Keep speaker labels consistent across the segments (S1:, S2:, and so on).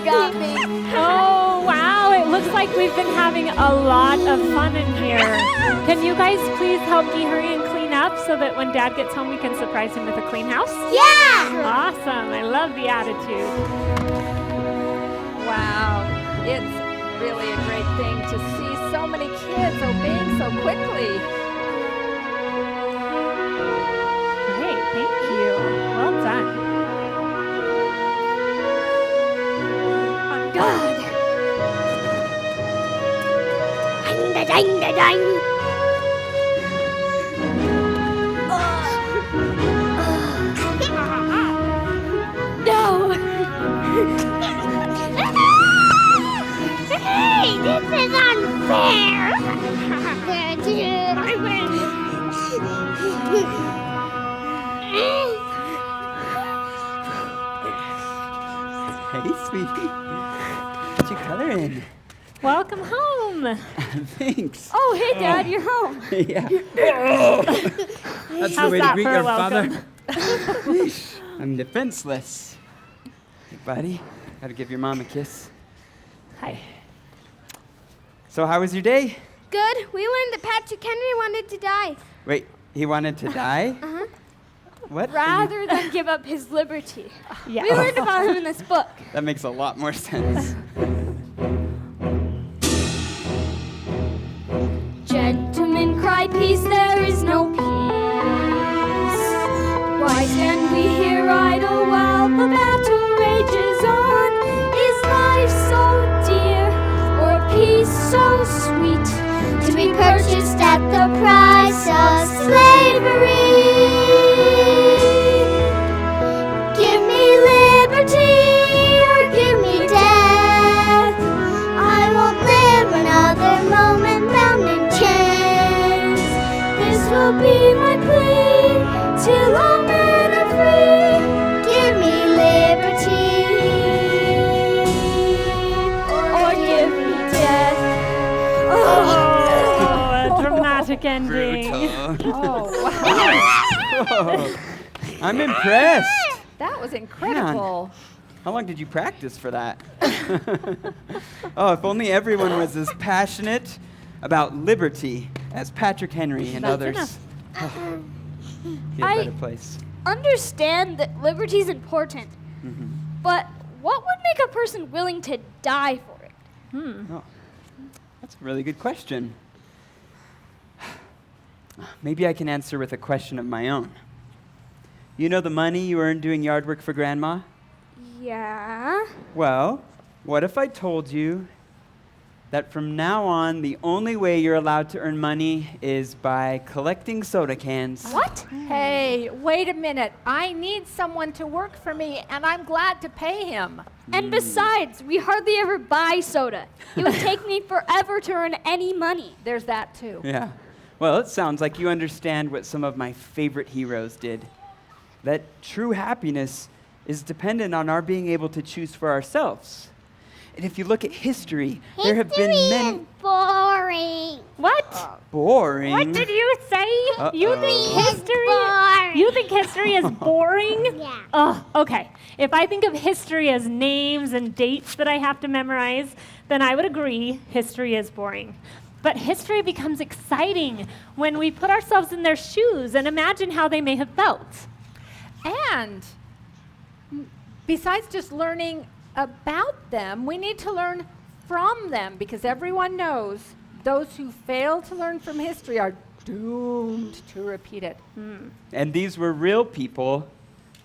S1: got me.
S2: Oh, wow. It looks like we've been having a lot of fun in here. Can you guys please help me hurry and clean up so that when Dad gets home, we can surprise him with a clean house?
S1: Yeah!
S2: Awesome. I love the attitude.
S3: Wow, it's really a great thing to see so many kids obeying so quickly.
S2: Great. Thank you. Well done.
S1: I'm good. Ding, ding, ding. No. Hey, this is unfair. I win.
S4: Hey, sweetie. What you coloring?
S2: Welcome home.
S4: Thanks.
S2: Oh, hey, Dad, you're home.
S4: Yeah. That's the
S2: How's
S4: way to
S2: that
S4: greet
S2: for a
S4: your
S2: welcome?
S4: father. I'm defenseless. Hey, buddy. Gotta give your mom a kiss.
S2: Hi.
S4: So, how was your day?
S1: Good. We learned that Patrick Henry wanted to die.
S4: Wait, he wanted to die?
S1: Uh-huh.
S4: What?
S1: Rather than give up his liberty.
S2: Yeah.
S1: We learned about him in this book.
S4: That makes a lot more sense.
S1: Gentlemen cry peace, there is no peace. Why stand we here idle while the battle rages on? Is life so dear, or peace so sweet, to be purchased at the price of slavery? Give me liberty or give me death. I won't live another moment bound in chains. This will be my plea till all men are free. Give me liberty or give me death.
S2: Oh, a dramatic ending.
S3: Oh, wow.
S4: Whoa. I'm impressed.
S3: That was incredible.
S4: How long did you practice for that? Oh, if only everyone was as passionate about liberty as Patrick Henry and
S2: That's
S4: others.
S2: enough.
S4: Be a
S1: I-
S4: better place.
S1: Understand that liberty is important, but what would make a person willing to die for it?
S4: Oh, that's a really good question. Maybe I can answer with a question of my own. You know the money you earned doing yard work for Grandma?
S1: Yeah.
S4: Well, what if I told you that from now on, the only way you're allowed to earn money is by collecting soda cans?
S3: What? Hey, wait a minute. I need someone to work for me, and I'm glad to pay him.
S1: And besides, we hardly ever buy soda. It would take me forever to earn any money.
S3: There's that, too.
S4: Yeah. Well, it sounds like you understand what some of my favorite heroes did. That true happiness is dependent on our being able to choose for ourselves. And if you look at history, there have been many...
S1: boring.
S2: What?
S4: Boring.
S2: What did you say? You think
S4: Uh-oh.
S2: history?
S1: boring.
S2: You think history is boring?
S1: Yeah.
S2: Oh, okay. If I think of history as names and dates that I have to memorize, then I would agree history is boring. But history becomes exciting when we put ourselves in their shoes and imagine how they may have felt.
S3: And besides just learning about them, we need to learn from them, because everyone knows those who fail to learn from history are doomed to repeat it.
S4: And these were real people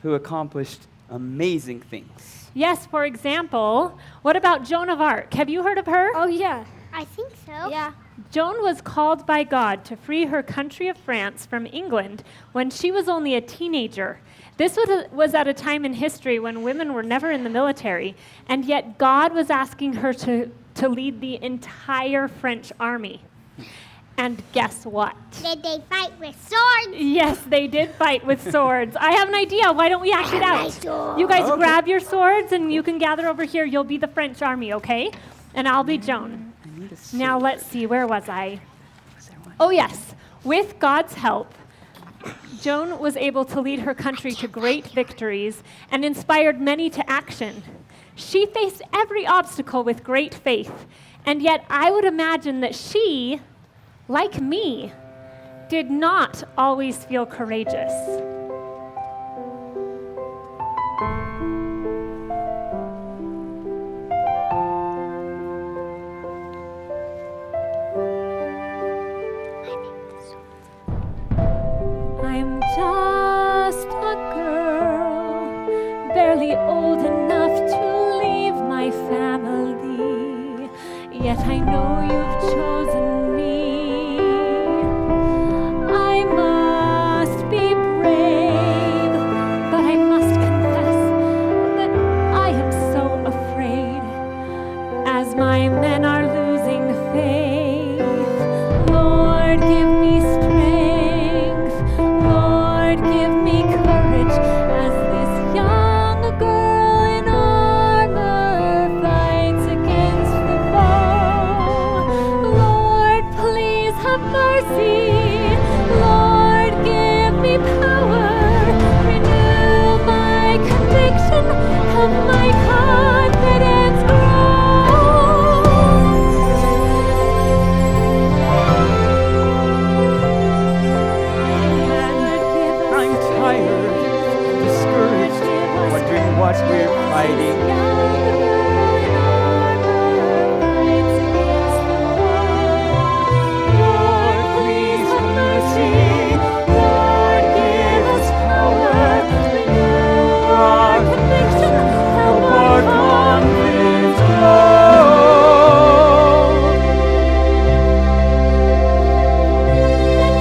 S4: who accomplished amazing things.
S2: Yes, for example, what about Joan of Arc? Have you heard of her?
S1: Oh, yeah. I think so. Yeah.
S2: Joan was called by God to free her country of France from England when she was only a teenager. This was at a time in history when women were never in the military, and yet God was asking her to lead the entire French army. And guess what?
S1: Did they fight with swords?
S2: Yes, they did fight with swords. I have an idea. Why don't we act it out? You guys
S4: Okay.
S2: grab your swords and you can gather over here. You'll be the French army, okay? And I'll be Joan.
S4: I need a
S2: Now
S4: sword.
S2: let's see, where was I?
S4: Is there one?
S2: Oh yes, with God's help, Joan was able to lead her country to great victories and inspired many to action. She faced every obstacle with great faith, and yet I would imagine that she, like me, did not always feel courageous. I'm just a girl, barely old enough to leave my family, yet I know you've chosen me. I must be brave, but I must confess that I am so afraid as my men are losing faith. Lord, give me strength. Lord, give me courage as this young girl in armor fights against the foe. Lord, please have mercy. Lord, give me power. Renew my conviction. Help my confidence grow.
S4: I'm tired, discouraged, wondering what we're fighting. Lord, please have mercy. Lord, give us power. Renew our conviction. Help our confidence grow.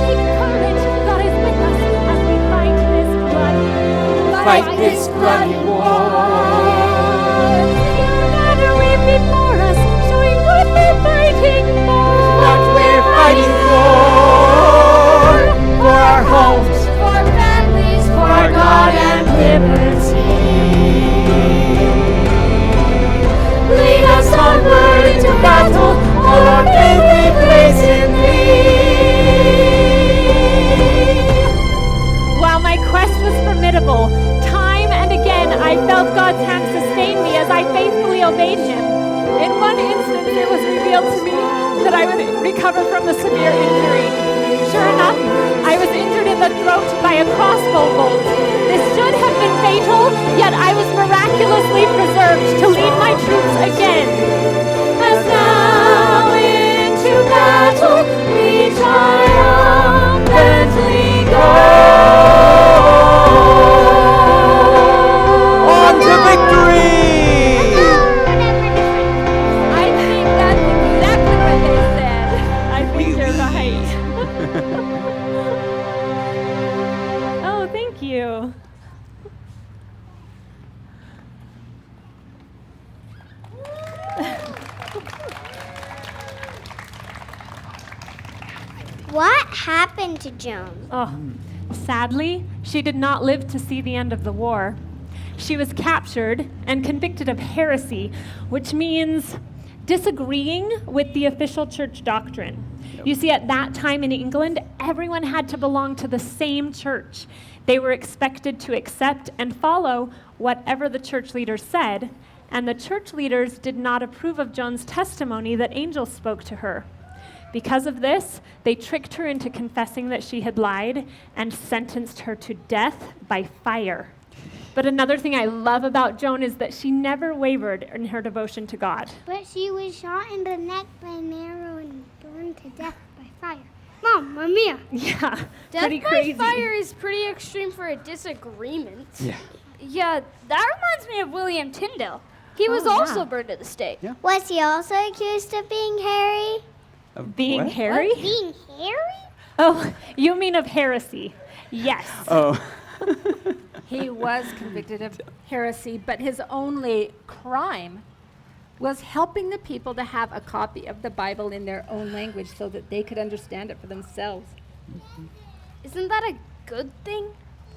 S2: Take courage, God is with us as we fight this bloody
S4: Fight this bloody war.
S2: Your banner wave before us, showing what we're fighting for.
S4: What we're fighting for our homes,
S1: For our families,
S4: for our God and liberty. Lead us onward into battle, all our faith we place in Thee.
S2: While my quest was formidable, time and again I felt God's hand sustain me as I faithfully obeyed Him. In one instance, it was revealed to me that I would recover from a severe injury. Sure enough, I was injured in the throat by a crossbow bolt. This should have been fatal, yet I was miraculously preserved to lead my troops again. As now into battle we triumphantly go.
S4: On to victory!
S3: I think that's exactly what they said.
S2: I think you're right. Oh, thank you.
S1: What happened to Joan?
S2: Oh, sadly, she did not live to see the end of the war. She was captured and convicted of heresy, which means disagreeing with the official church doctrine. You see, at that time in England, everyone had to belong to the same church. They were expected to accept and follow whatever the church leaders said, and the church leaders did not approve of Joan's testimony that angels spoke to her. Because of this, they tricked her into confessing that she had lied and sentenced her to death by fire. But another thing I love about Joan is that she never wavered in her devotion to God.
S1: But she was shot in the neck by an arrow and burned to death by fire. Mamma mia!
S2: Yeah,
S5: Death
S2: pretty
S5: by
S2: crazy.
S5: fire is pretty extreme for a disagreement.
S4: Yeah.
S5: Yeah, that reminds me of William Tyndale. He was
S2: Oh, yeah.
S5: also burned at the stake.
S4: Yeah.
S1: Was he also accused of being hairy?
S4: Of
S2: Being
S4: what?
S2: hairy?
S1: Being hairy?
S2: Oh, you mean of heresy. Yes.
S4: Oh.
S3: He was convicted of heresy, but his only crime was helping the people to have a copy of the Bible in their own language so that they could understand it for themselves.
S5: Isn't that a good thing?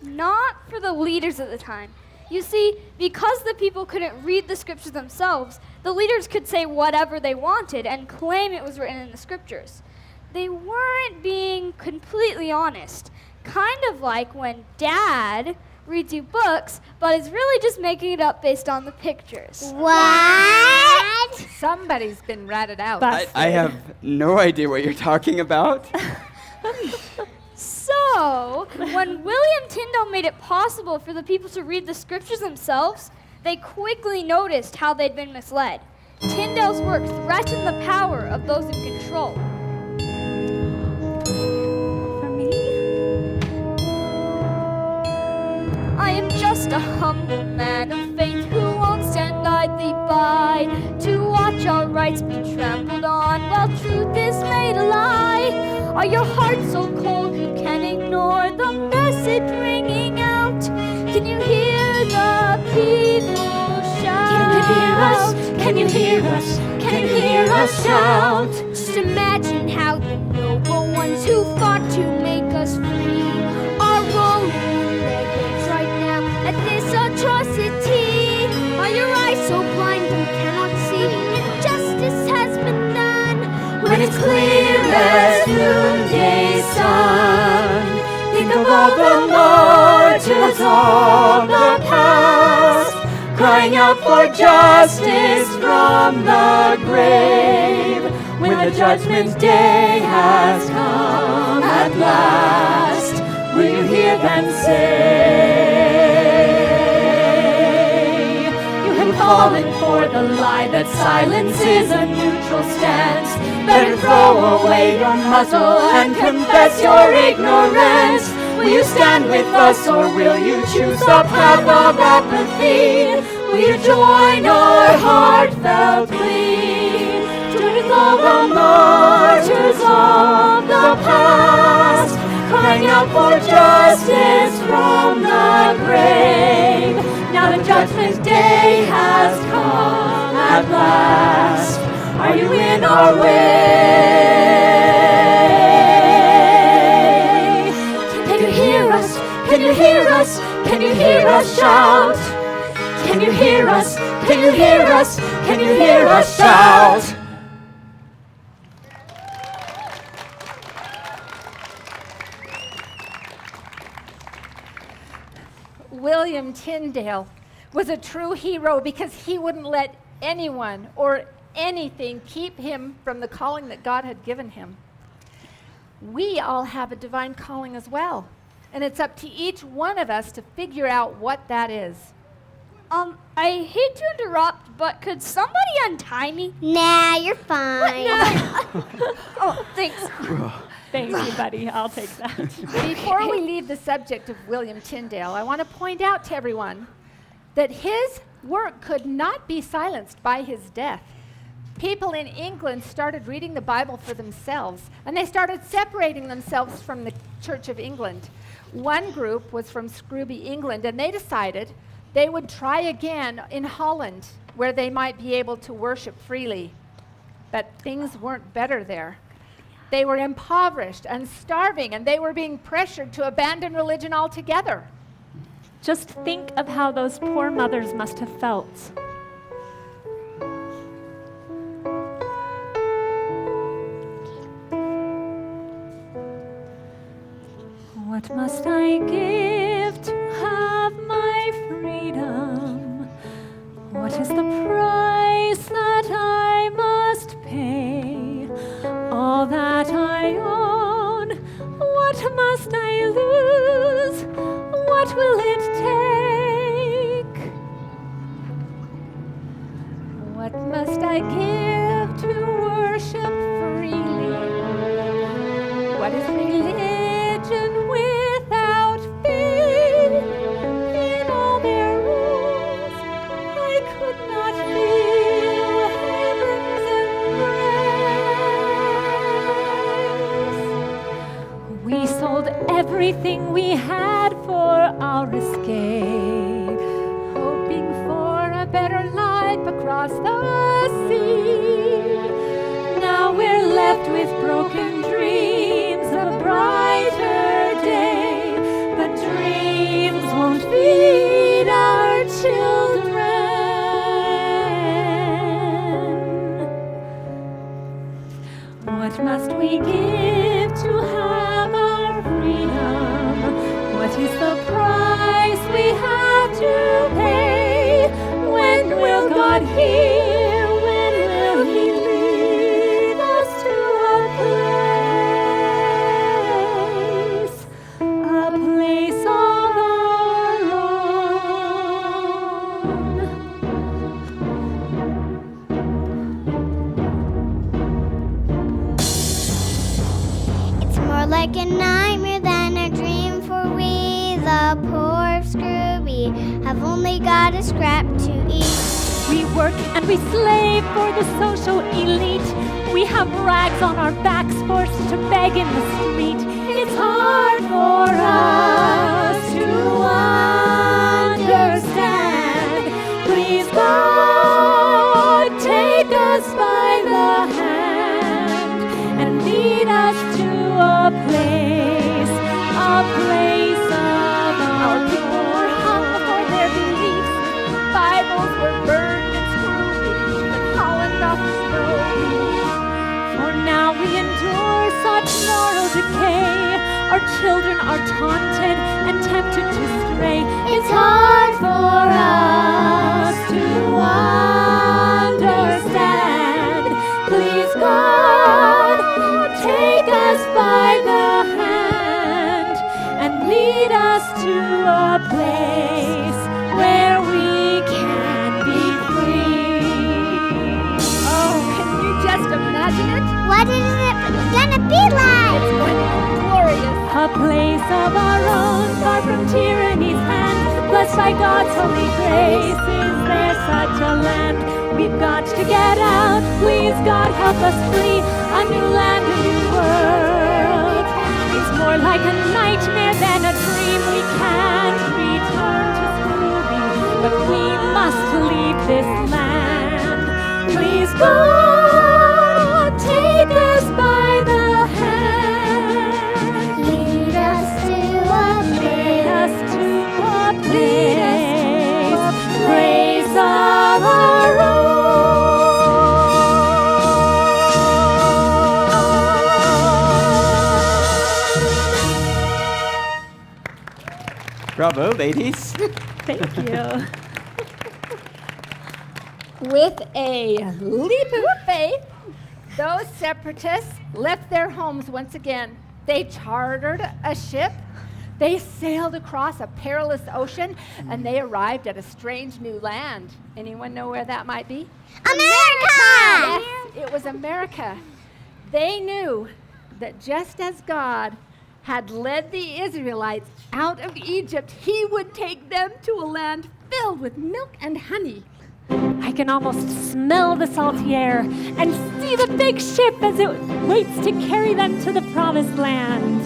S5: Not for the leaders at the time. You see, because the people couldn't read the scriptures themselves, the leaders could say whatever they wanted and claim it was written in the scriptures. They weren't being completely honest. Kind of like when Dad reads you books, but is really just making it up based on the pictures.
S1: What?
S3: Somebody's been ratted out.
S2: But-
S4: I have no idea what you're talking about.
S5: So, when William Tyndale made it possible for the people to read the scriptures themselves, they quickly noticed how they'd been misled. Tyndale's work threatened the power of those in control.
S2: For me?
S5: I am just a humble man of faith who won't stand idly by to watch our rights be trampled on while truth is made a lie. Are your hearts so cold you can ignore the message ringing out? Can you hear the people shout?
S2: Can you hear us? Can you hear us? Can you hear us shout?
S5: Just imagine how the noble ones who fought to make us free are rolling in their graves right now at this atrocity. Are your eyes so blind you cannot see injustice has been done?
S2: When it's clear as noonday sun, think of all the martyrs of the past, crying out for justice from the grave. When the judgment day has come at last, will you hear them say, you have fallen for the lie that silence is a neutral stance. Better throw away your muzzle and confess your ignorance. Will you stand with us or will you choose the path of apathy? Will you join our heartfelt plea? Join with all the martyrs of the past, crying out for justice from the grave. Now the judgment day has come at last. Are you in our way? Can you hear us? Can you hear us? Can you hear us shout? Can you hear us? Can you hear us? Can you hear us shout?
S3: William Tyndale was a true hero because he wouldn't let anyone or anything keep him from the calling that God had given him. We all have a divine calling as well, and it's up to each one of us to figure out what that is.
S5: I hate to interrupt, but could somebody untie me?
S1: Nah, you're fine.
S5: Oh, thanks.
S2: Thank you, buddy. I'll take that.
S3: Before we leave the subject of William Tyndale, I want to point out to everyone that his work could not be silenced by his death. People in England started reading the Bible for themselves, and they started separating themselves from the Church of England. One group was from Scrooby, England, and they decided they would try again in Holland, where they might be able to worship freely. But things weren't better there. They were impoverished and starving, and they were being pressured to abandon religion altogether.
S2: Just think of how those poor mothers must have felt. What must I give to have my freedom? What is the price that I must pay? All that I own, what must I lose? What will it take? What must I give to worship freely? What is religion without faith? In all their rules, I could not feel heaven's embrace. We sold everything we had for our escape, hoping for a better life across the sea. Now we're left with broken dreams of a brighter day, but dreams won't feed our children. What must we give to have our freedom? What is the price we to pay. When will God hear? When will He lead us to a place of our own?
S1: It's more like a nightmare than a dream, for we, the poor screwy, have only got a scrap to eat.
S2: We work and we slave for the social elite. We have rags on our backs, forced to beg in the street. It's hard for us to understand. Please, God, take us by the hand and lead us to a place of
S3: Our people were hung before their beliefs. Bibles were burned in school, even Holland off the snow.
S2: For now we endure such moral decay. Our children are taunted and tempted to stray. It's hard for us to understand. Please, God, take us by the hand and lead us to a place where we can be free.
S3: Oh, can you just imagine it?
S1: What is it gonna be like?
S3: It's going to be glorious.
S2: A place of our own, far from tyranny's hand, blessed by God's holy grace. Is there such a land? We've got to get out. Please, God, help us flee a new land, a new world. It's more like a nightmare than a dream. We can't return to Scrooby, but we must leave this land. Please, God, take us by the hand.
S1: Lead us to a
S2: Lead us
S1: place.
S2: to a place of our own.
S4: Bravo, ladies.
S2: Thank you.
S3: With a leap of faith, those separatists left their homes once again. They chartered a ship, they sailed across a perilous ocean, and they arrived at a strange new land. Anyone know where that might be?
S1: America!
S3: Yes, it was America. They knew that just as God had led the Israelites out of Egypt, He would take them to a land filled with milk and honey.
S2: I can almost smell the salty air and see the big ship as it waits to carry them to the promised land.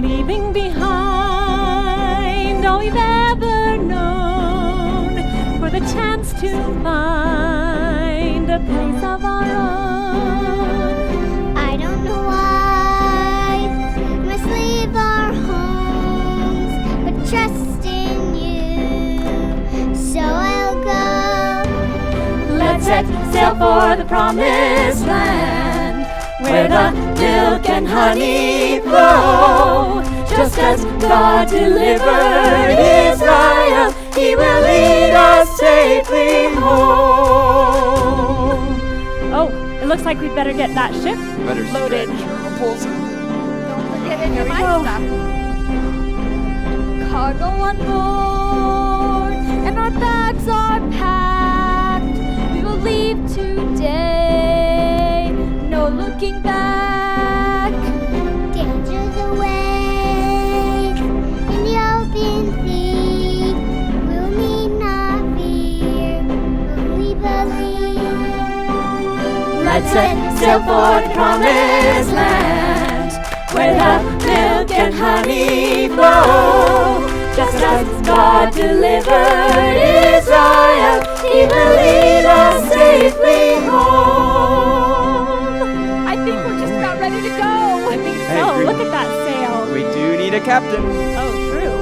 S2: Leaving behind all we've ever known for the chance to find a place of our own.
S1: I don't know why we must leave our homes, but trust in you. So I'll go.
S2: Let's set sail for the promised land, where the milk and honey flow. Just as God delivered Israel, He will lead us safely home. Oh, it looks like we'd better get that ship
S4: Better
S2: loaded.
S4: stretch. Pulls it.
S3: Don't forget any
S2: Here
S3: of
S2: we
S3: my
S2: go.
S3: stuff.
S5: Cargo on board, and our bags are packed. We will leave today, no looking back.
S1: Dangers away in the open sea. We'll need not fear, only believe.
S2: Let's set sail for the promised land, where the milk and honey flow. Just as God delivered Israel, He will lead us safely home.
S3: I think we're just about ready to go.
S2: I think
S4: Hey,
S2: so.
S4: we-
S2: Look at that sail.
S4: We do need a captain.
S2: Oh, true.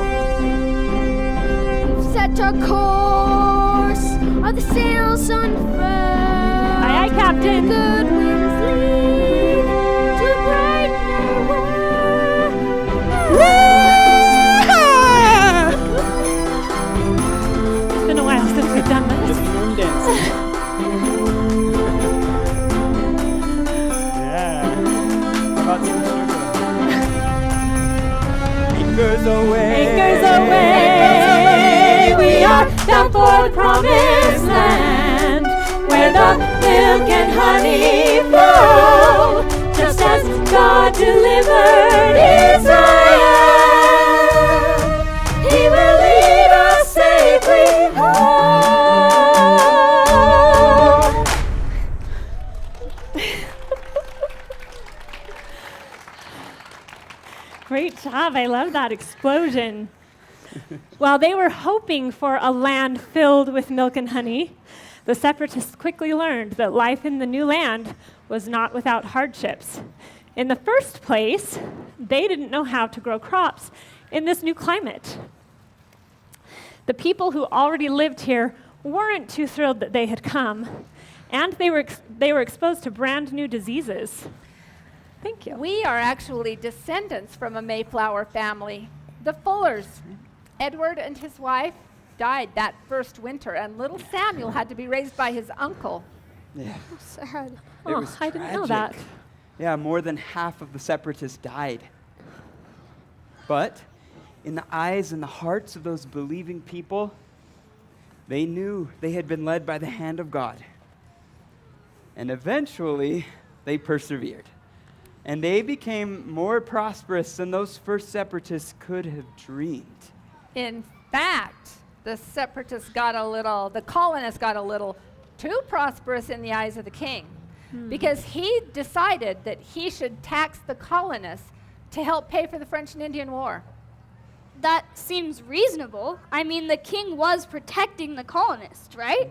S5: We've set our course, are the sails unfurled?
S2: Aye, aye, Captain.
S5: Good winds lead to a bright new world.
S2: honey flow, just as God delivered Israel. He will lead us safely home. Great job. I love that explosion. While they were hoping for a land filled with milk and honey, the separatists quickly learned that life in the new land was not without hardships. In the first place, they didn't know how to grow crops in this new climate. The people who already lived here weren't too thrilled that they had come, and they were exposed to brand new diseases. Thank you.
S3: We are actually descendants from a Mayflower family, the Fullers. Edward and his wife died that first winter, and little Samuel had to be raised by his uncle.
S4: Yeah.
S5: Sad.
S4: It was
S2: I didn't know that.
S4: tragic. Yeah, more than half of the separatists died. But in the eyes and the hearts of those believing people, they knew they had been led by the hand of God. And eventually, they persevered. And they became more prosperous than those first separatists could have dreamed.
S3: In fact, the colonists got a little too prosperous in the eyes of the king, because he decided that he should tax the colonists to help pay for the French and Indian War.
S5: That seems reasonable. I mean, the king was protecting the colonists, right?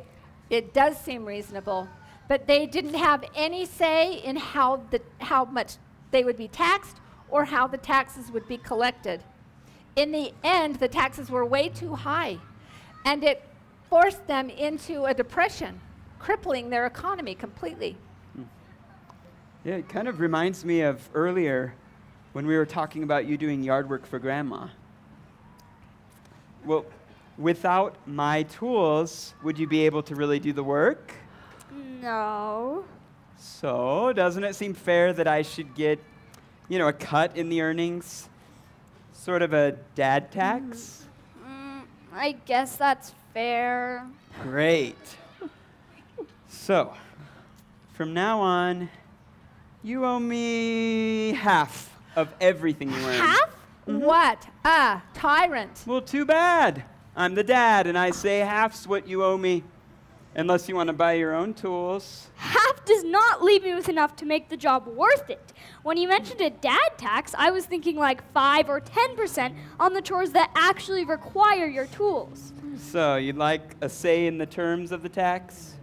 S3: It does seem reasonable, but they didn't have any say in how much they would be taxed or how the taxes would be collected. In the end, the taxes were way too high, and it forced them into a depression, crippling their economy completely.
S4: Yeah, it kind of reminds me of earlier when we were talking about you doing yard work for Grandma. Well, without my tools, would you be able to really do the work?
S5: No.
S4: So, doesn't it seem fair that I should get, a cut in the earnings? Sort of a dad tax?
S5: I guess that's fair.
S4: Great. So, from now on, you owe me half of everything you earn.
S5: Half?
S3: What a tyrant.
S4: Well, too bad. I'm the dad, and I say half's what you owe me. Unless you want to buy your own tools.
S5: Half does not leave me with enough to make the job worth it. When you mentioned a dad tax, I was thinking like 5 or 10% on the chores that actually require your tools.
S4: So, you'd like a say in the terms of the tax?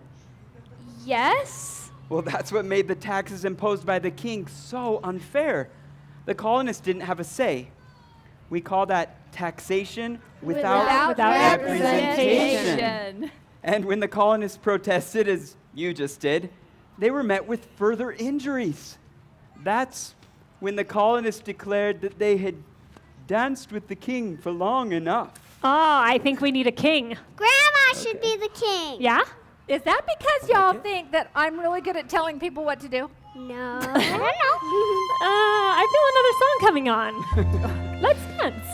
S5: Yes?
S4: Well, that's what made the taxes imposed by the king so unfair. The colonists didn't have a say. We call that taxation without representation. And when the colonists protested, as you just did, they were met with further injuries. That's when the colonists declared that they had danced with the king for long enough.
S2: Oh, I think we need a king.
S1: Grandma should be the king.
S2: Yeah?
S3: Is that because y'all think that I'm really good at telling people what to do?
S1: No. I don't know.
S2: I feel another song coming on. Let's dance.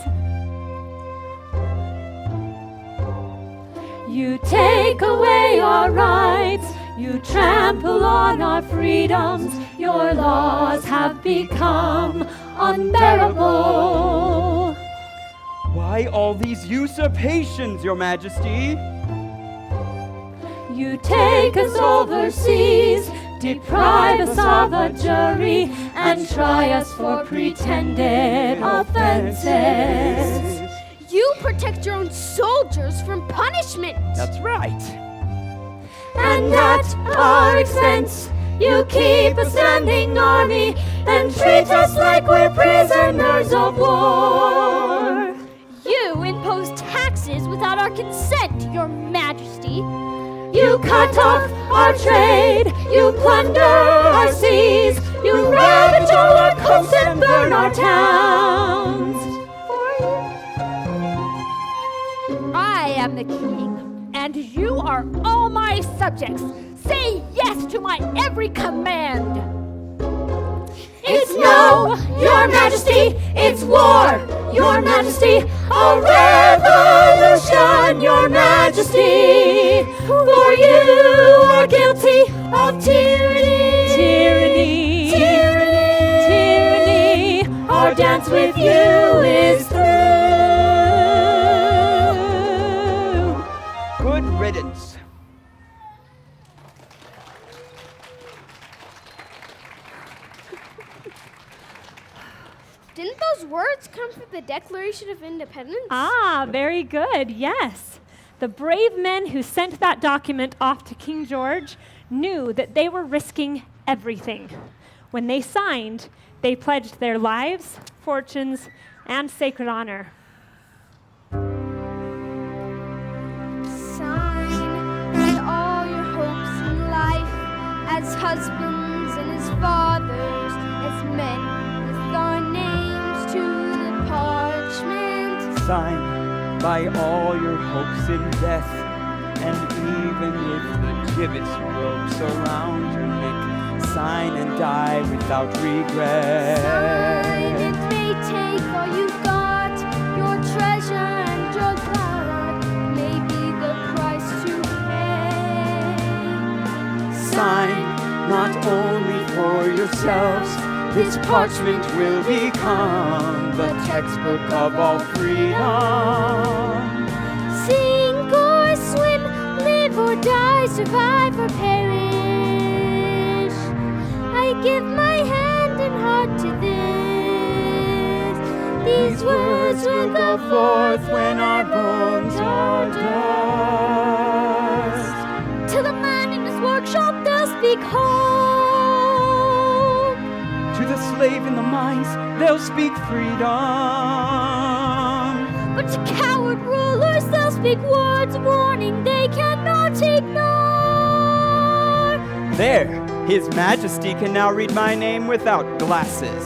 S2: You take away our rights, you trample on our freedoms, your laws have become unbearable.
S4: Why all these usurpations, your majesty?
S2: You take us overseas, deprive us of a jury, and try us for pretended offenses.
S5: You protect your own soldiers from punishment.
S4: That's right.
S2: And at our expense, you keep a standing army and treat us like we're prisoners of war.
S5: You impose taxes without our consent, your majesty.
S2: You cut off our trade, you plunder our seas, you ravage all our coasts and burn our towns.
S3: I am the king, and you are all my subjects. Say yes to my every command.
S2: It's no, your majesty, it's war, your majesty, a revolution, your majesty, for you are guilty of tyranny.
S3: dance with you is through.
S4: Good riddance.
S5: Didn't those words come from the Declaration of Independence?
S2: Ah, very good. Yes. The brave men who sent that document off to King George knew that they were risking everything. When they signed, they pledged their lives, fortunes, and sacred honor.
S5: Sign with all your hopes in life, as husbands and as fathers, as men, with our names to the parchment.
S4: Sign by all your hopes in death, and even if the gibbet's ropes around your neck, sign and die without regret.
S5: Sign, it may take all you've got, your treasure and your blood may be the price to pay.
S4: Sign not only for yourselves, this parchment will become the textbook of all freedom.
S5: Sink or swim, live or die, survive or perish. I give my hand and heart to this. These words will go forth when our bones are dust. To the man in his workshop they'll speak hope.
S4: To the slave in the mines, they'll speak freedom.
S5: But to coward rulers they'll speak words of warning they cannot ignore.
S4: There, His Majesty can now read my name without glasses.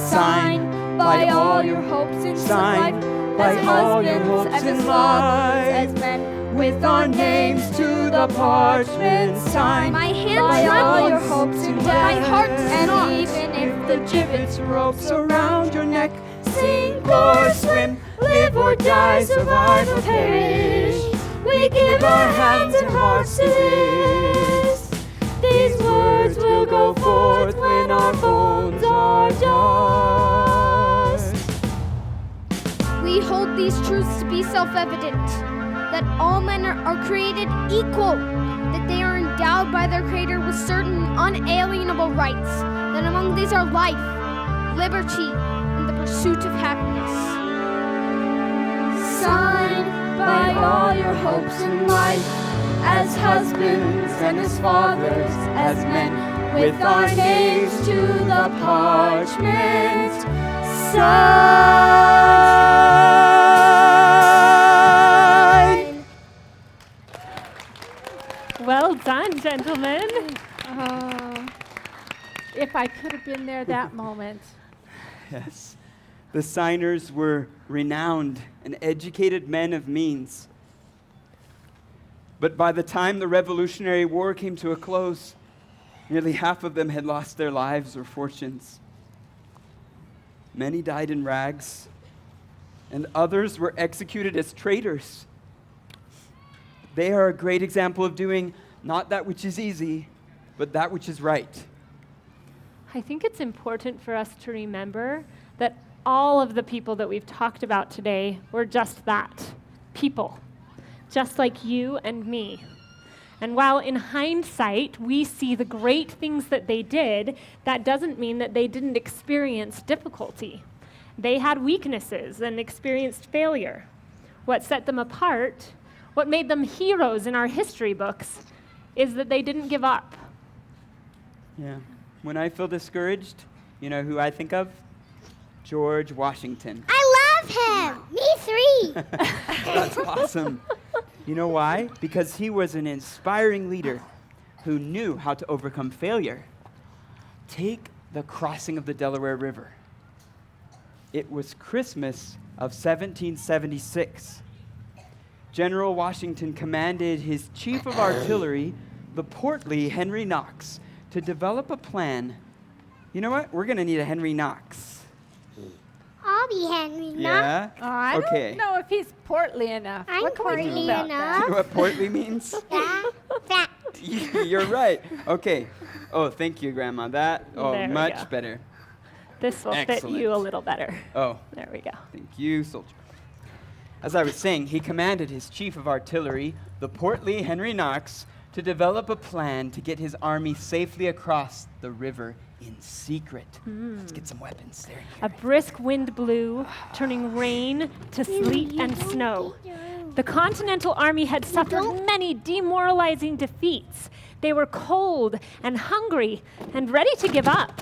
S5: Sign by all your hopes in
S4: Sign
S5: life,
S4: by
S5: as
S4: all your
S5: husbands
S4: hopes
S5: and as
S4: in
S5: fathers,
S4: life,
S5: as men,
S4: with our names to the parchment. Sign
S5: my hands
S4: by all your
S5: tremble,
S4: hopes in
S5: but my
S4: death.
S5: heart
S4: And
S5: not. Even if the gibbet's
S4: ropes around your neck, sink or swim, live or die, survive or perish. We give our hands and hearts to this. These words will go forth when our bones are dust.
S5: we hold these truths to be self-evident, that all men are created equal, that they are endowed by their Creator with certain unalienable rights, that among these are life, liberty, and the pursuit of happiness.
S1: Sign by all your hopes in life, as husbands and as fathers, as men, with our names to the parchment. Sign.
S2: Well done, gentlemen.
S3: If I could have been there that moment.
S4: Yes. The signers were renowned and educated men of means. But by the time the Revolutionary War came to a close, nearly half of them had lost their lives or fortunes. Many died in rags, and others were executed as traitors. They are a great example of doing not that which is easy, but that which is right.
S2: I think it's important for us to remember that all of the people that we've talked about today were just that, people, just like you and me. And while in hindsight we see the great things that they did, that doesn't mean that they didn't experience difficulty. They had weaknesses and experienced failure. What set them apart, what made them heroes in our history books, is that they didn't give up.
S4: Yeah. When I feel discouraged, you know who I think of? George Washington.
S1: I love him. Me three.
S4: That's awesome. You know why? Because he was an inspiring leader who knew how to overcome failure. Take the crossing of the Delaware River. It was Christmas of 1776. General Washington commanded his chief of artillery, the portly Henry Knox, to develop a plan. You know what? We're going to need a Henry Knox.
S1: I'll be Henry.
S4: Yeah?
S3: I
S4: Okay.
S3: don't know if he's portly enough.
S1: I'm
S3: What can we do
S1: portly
S3: about
S4: Do
S1: enough.
S4: you know what portly means?
S1: Fat.
S4: You're right. Okay. Oh, thank you, Grandma.
S2: There we
S4: Much
S2: go.
S4: better.
S2: This will fit
S4: Excellent.
S2: you a little better.
S4: Oh,
S2: There we go.
S4: thank you, soldier. As I was saying, he commanded his chief of artillery, the portly Henry Knox, to develop a plan to get his army safely across the river in secret. Let's get some weapons there.
S2: A brisk wind blew, turning rain to sleet and snow. The Continental Army had suffered many demoralizing defeats. They were cold and hungry and ready to give up.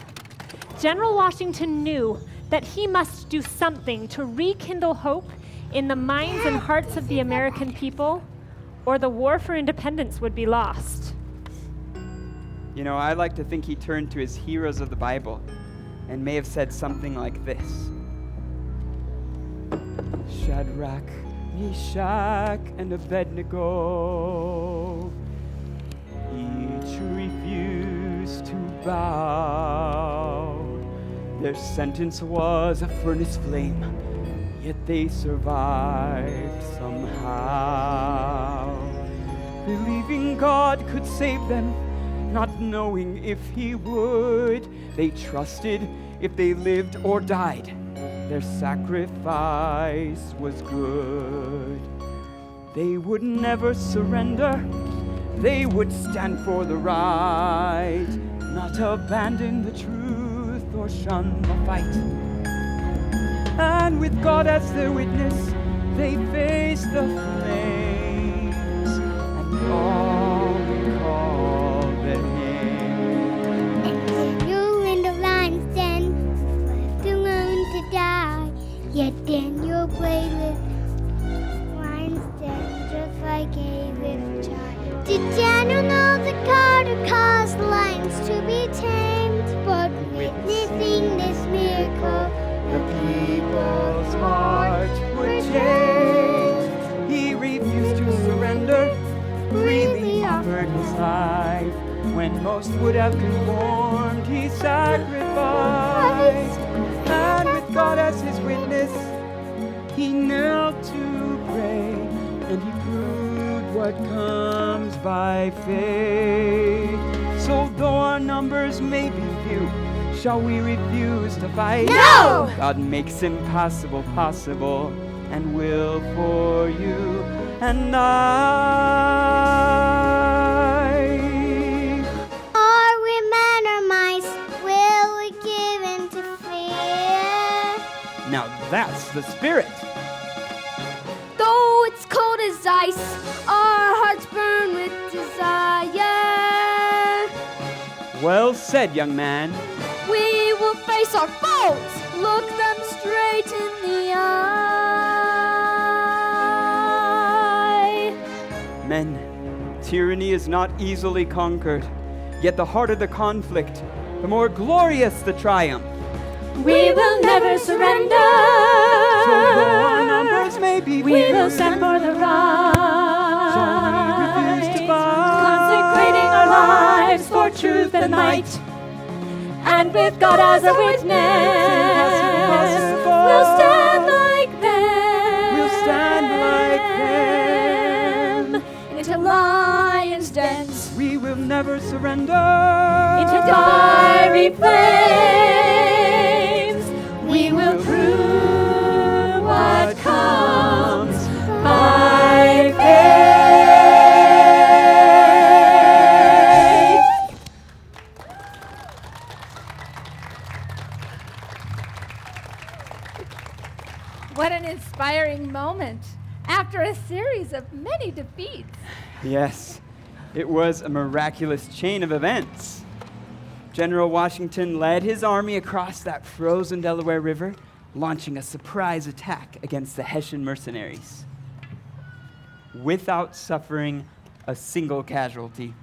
S2: General Washington knew that he must do something to rekindle hope in the minds and hearts of the American people, or the war for independence would be lost.
S4: You know, I like to think he turned to his heroes of the Bible and may have said something like this. Shadrach, Meshach, and Abednego, each refused to bow. Their sentence was a furnace flame, yet they survived somehow. Believing God could save them, not knowing if he would, they trusted if they lived or died, their sacrifice was good. They would never surrender, they would stand for the right, not abandon the truth or shun the fight. And with God as their witness, they faced the flames and all recalled their names.
S1: And Daniel in the lion's den was left alone to die. Yet Daniel played with lion's den just like a little child. Did Daniel know that God had caused the lions to be tamed? But witnessing this miracle,
S4: The people's hearts were changed. He refused to surrender, freely offered his life. When most would have conformed, he sacrificed. And with God as his witness, he knelt to pray, and he proved what comes by faith. So though our numbers may be few, shall we refuse to fight?
S1: No!
S4: God makes impossible possible and will for you and I.
S1: Are we men or mice? Will we give in to fear?
S4: Now that's the spirit.
S5: Though it's cold as ice, our hearts burn with desire.
S4: Well said, young man.
S5: We will face our foes, look them straight in the eye.
S4: Men, tyranny is not easily conquered, yet the harder the conflict, the more glorious the triumph.
S2: We will never surrender.
S4: So though our numbers may be few,
S2: We will stand for the
S4: shall we refuse
S2: right,
S4: to fight?
S2: consecrating our lives for truth and light. And with God as a witness, we'll stand like them.
S4: We'll stand like them.
S2: Into lions' dens,
S4: We will never surrender.
S2: into fiery flames. We will prove what comes by faith.
S3: What an inspiring moment after a series of many defeats.
S4: Yes, it was a miraculous chain of events. General Washington led his army across that frozen Delaware River, launching a surprise attack against the Hessian mercenaries without suffering a single casualty.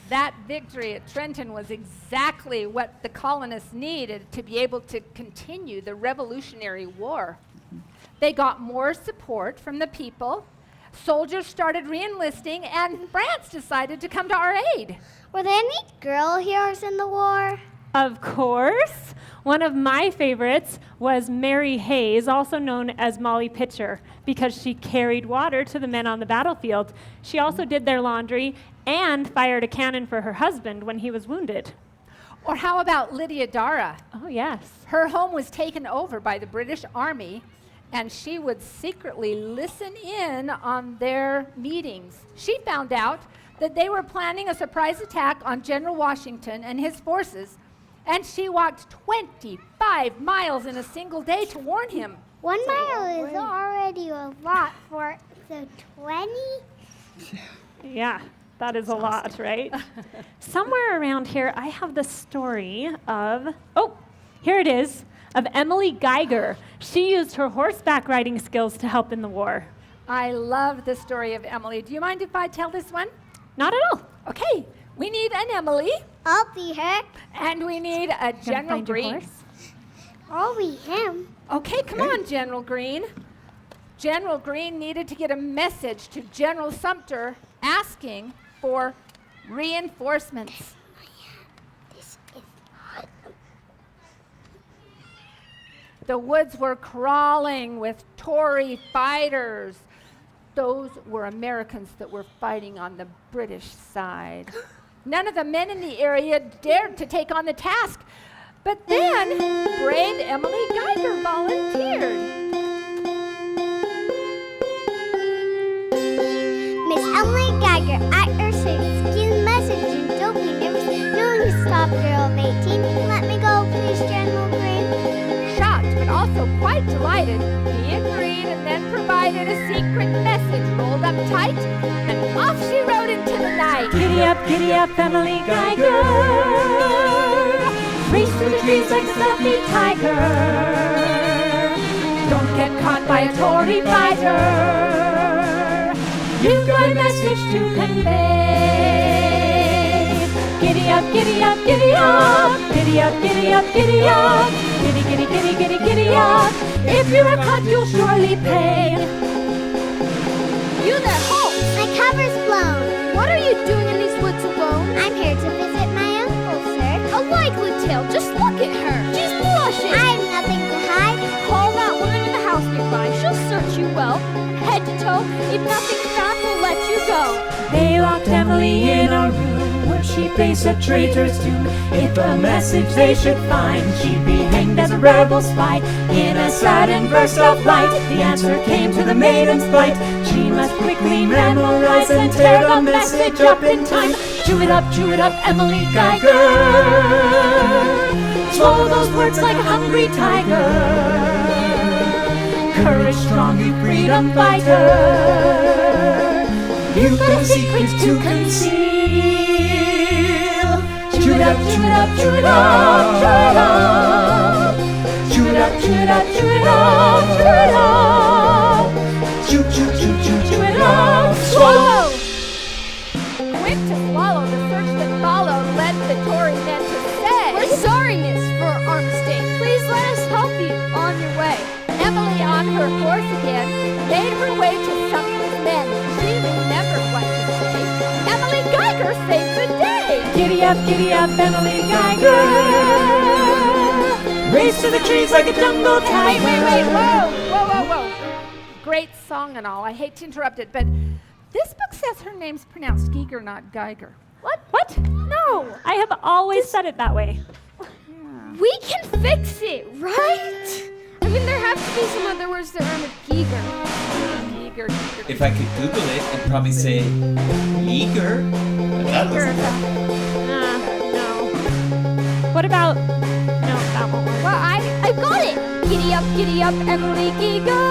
S3: That victory at Trenton was exactly what the colonists needed to be able to continue the Revolutionary War. They got more support from the people, soldiers started re-enlisting, and France decided to come to our aid.
S1: Were there any girl heroes in the war?
S2: Of course. One of my favorites was Mary Hayes, also known as Molly Pitcher, because she carried water to the men on the battlefield. She also did their laundry and fired a cannon for her husband when he was wounded.
S3: Or how about Lydia Dara?
S2: Oh, yes.
S3: Her home was taken over by the British Army, and she would secretly listen in on their meetings. She found out that they were planning a surprise attack on General Washington and his forces, and she walked 25 miles in a single day to warn him.
S1: 1 mile is already a lot for the 20.
S2: Yeah, that is a lot, right? Somewhere around here, I have the story of, here it is, of Emily Geiger. She used her horseback riding skills to help in the war.
S3: I love the story of Emily. Do you mind if I tell this one?
S2: Not at all.
S3: Okay, we need an Emily,
S1: I'll be her.
S3: and we need a
S2: Gonna
S3: General
S2: find your
S3: Green.
S2: horse?
S1: I'll be him.
S3: Okay, come on, General Green. General Green needed to get a message to General Sumter asking for reinforcements. The woods were crawling with Tory fighters. Those were Americans that were fighting on the British side. None of the men in the area dared to take on the task. But then, brave Emily Geiger volunteered.
S1: Miss Emily Geiger, at your service. Give a message and don't be nervous. No, you stop, girl of 18. Let me go, please, General Green.
S3: Shocked, but also quite delighted, he agreed and then provided a secret message rolled up tight, and off she rode into the night.
S2: Giddy up, Emily Geiger. Race through the trees like a stealthy tiger.
S3: Don't get caught by a Tory fighter.
S2: You've got a message to convey. Giddy up, giddy up, giddy up. Giddy up, giddy up, giddy up. Giddy, giddy, giddy, giddy, giddy up. If you are caught, you'll surely pay.
S5: You there, halt!
S1: My cover's blown.
S5: What are you doing in these woods alone?
S1: I'm here to visit my uncle, sir.
S5: A likely tale. Just look at her. She's blushing.
S1: I have nothing to hide.
S5: Call that woman in the house nearby. She'll search you well, head to toe. If nothing's found, we'll let you go.
S2: They locked Emily in a room. Would she face a traitor's doom? If a message they should find, she'd be hanged as a rebel spy. In a sudden burst of light, the answer came to the maiden's plight. She must quickly memorize and tear the message up in time. Chew it up, Emily Geiger. Swallow those words like a hungry tiger. Courage strong, you freedom fighter. You've got secrets to conceal. Chew it up, chew it up, chew it up, chew it up. Chew it up, chew it up, chew it up, chew it up. Chew, chew, chew, chew, chew it up. Swallow.
S3: Quick to swallow, the search that followed led the Tory men to say,
S5: We're sorry, miss, for our mistake. Please let us help you on your way.
S3: Emily on her horse again made her way to Sumter's men. She remembered what to say. Emily Geiger saved the day.
S2: Giddy up, Emily Geiger. Race to the trees like a jungle tiger.
S3: Wait, whoa. Great song and all. I hate to interrupt it, but this book says her name's pronounced Giger, not Geiger.
S2: What? No, I have always said it that way.
S5: We can fix it, right? I mean, there have to be some other words that rhyme with Giger.
S3: Giger.
S6: If I could Google it, I'd probably say eager. But that wasn't it.
S2: No. What about? No, that won't work.
S5: Well, I got it. Giddy up, Emily Giger.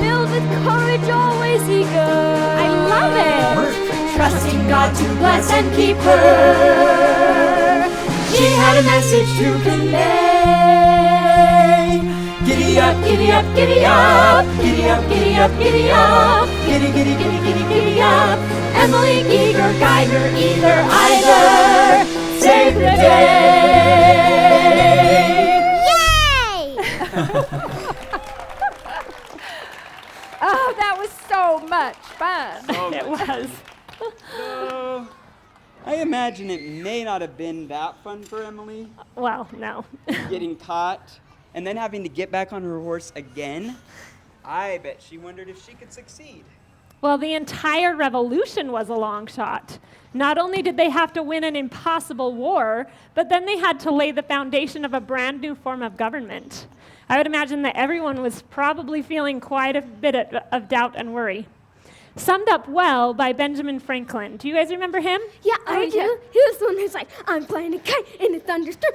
S5: Filled with courage, always eager.
S2: I love it. Trusting God to bless and keep her. She had a message to convey. Giddy up, giddy up, giddy up. Giddy up, giddy up, giddy up. Giddy, giddy, giddy, giddy, giddy up. Emily Giger, Geiger, either. Save the day.
S1: Yay!
S3: Oh, that was so much fun.
S2: It was.
S4: So, I imagine it may not have been that fun for Emily,
S2: Well, no.
S4: getting caught and then having to get back on her horse again. I bet she wondered if she could succeed.
S2: Well, the entire revolution was a long shot. Not only did they have to win an impossible war, but then they had to lay the foundation of a brand new form of government. I would imagine that everyone was probably feeling quite a bit of doubt and worry. Summed up well by Benjamin Franklin. Do you guys remember him?
S5: Yeah, I do. He was the one who's like, I'm flying a kite in a thunderstorm.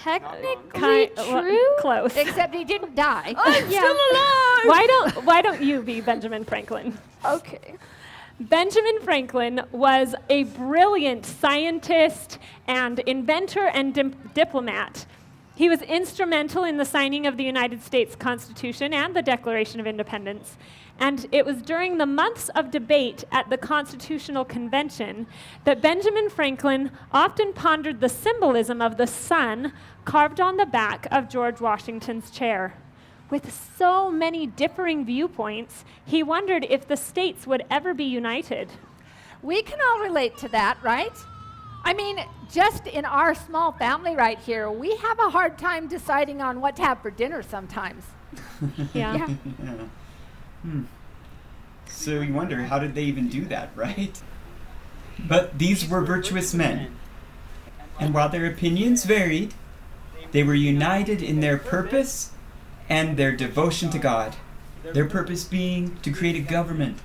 S5: Technically true.
S2: Close.
S3: Except he didn't die.
S5: I'm still alive.
S2: Why don't you be Benjamin Franklin?
S5: Okay.
S2: Benjamin Franklin was a brilliant scientist and inventor and diplomat. He was instrumental in the signing of the United States Constitution and the Declaration of Independence. And it was during the months of debate at the Constitutional Convention that Benjamin Franklin often pondered the symbolism of the sun carved on the back of George Washington's chair. With so many differing viewpoints, he wondered if the states would ever be united.
S3: We can all relate to that, right? I mean, just in our small family right here, we have a hard time deciding on what to have for dinner sometimes.
S2: Yeah.
S6: So you wonder, how did they even do that, right? But these were virtuous men. And while their opinions varied, they were united in their purpose and their devotion to God. Their purpose being to create a government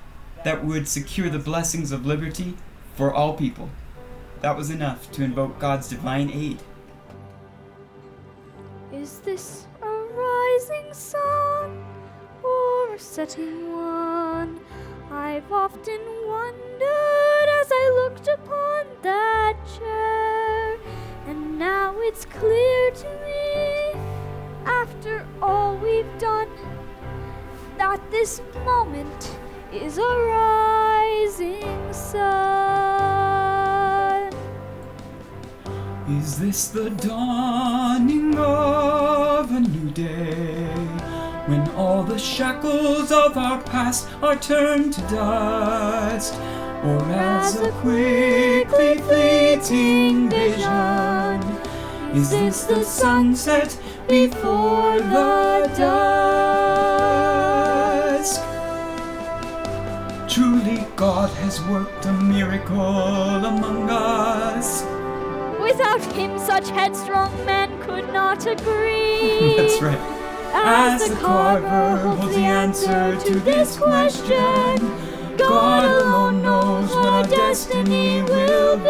S6: that would secure the blessings of liberty for all people. That was enough to invoke God's divine aid.
S5: Is this a rising sun or a setting one? I've often wondered as I looked upon that chair, and now it's clear to me, after all we've done, that this moment is a rising sun.
S6: Is this the dawning of a new day, when all the shackles of our past are turned to dust? Or as a quickly fleeting vision, is this the sunset before the dusk? Truly God has worked a miracle among us.
S5: Without him, such headstrong men could not agree.
S6: That's right. As the carver holds the answer to this question, God alone knows what our destiny will be.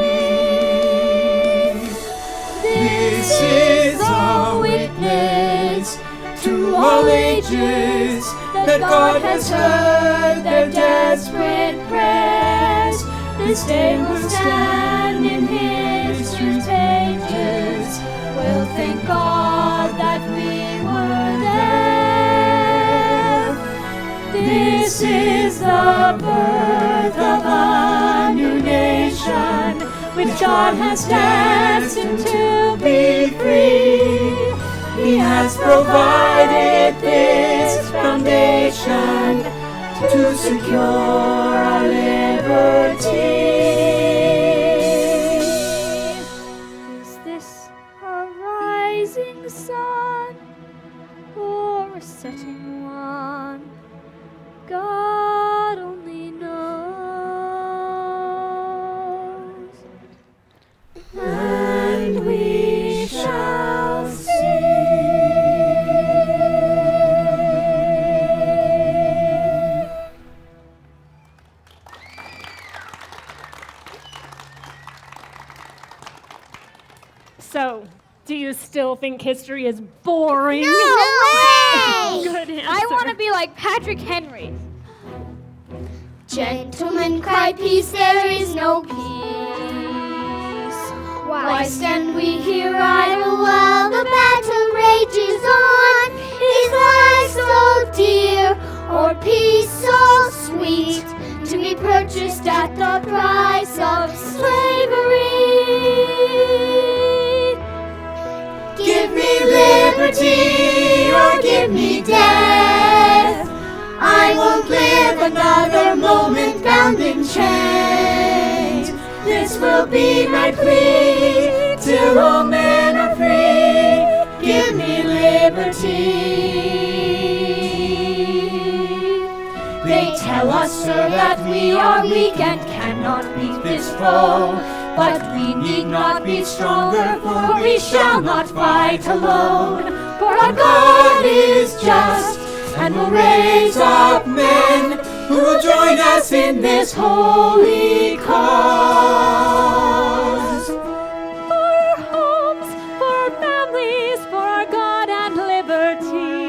S6: This is a witness to all ages that God has heard their desperate prayers. This day will stand in history's pages. We'll thank God that we were there. This is the birth of a new nation, which God has destined to be free. He has provided this foundation to secure our liberty.
S5: Is this a rising sun or a setting one? God only knows.
S6: And we shall see.
S2: So, do you still think history is boring?
S5: No way!
S2: Good answer.
S5: I want to be like Patrick Henry. Gentlemen, cry peace, there is no peace. Why stand we here idle while the battle rages on? Is life so dear, or peace so sweet, to be purchased at the price of slavery? Give me liberty or give me death. I won't live another moment bound in chains. This will be my plea till all men are free. Give me liberty.
S3: They tell us, sir, that we are weak and cannot beat this foe. But we need not be stronger, for we shall not fight alone. For our God is just, and will raise up men who will join us in this holy cause.
S2: For our homes, for our families, for our God and liberty.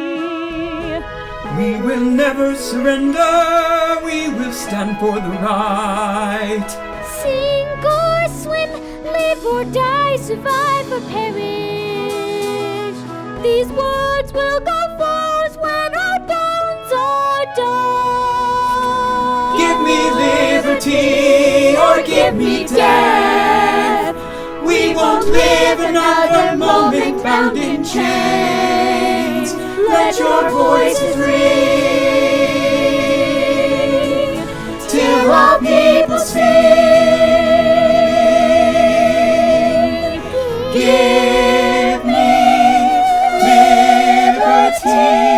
S6: We will never surrender, we will stand for the right.
S1: Sink or swim, live or die, survive or perish. These words will go forth when our bones are done.
S6: Give me liberty or give me death. We won't live another moment bound in chains. Let your voices ring till all people sing. Give me liberty.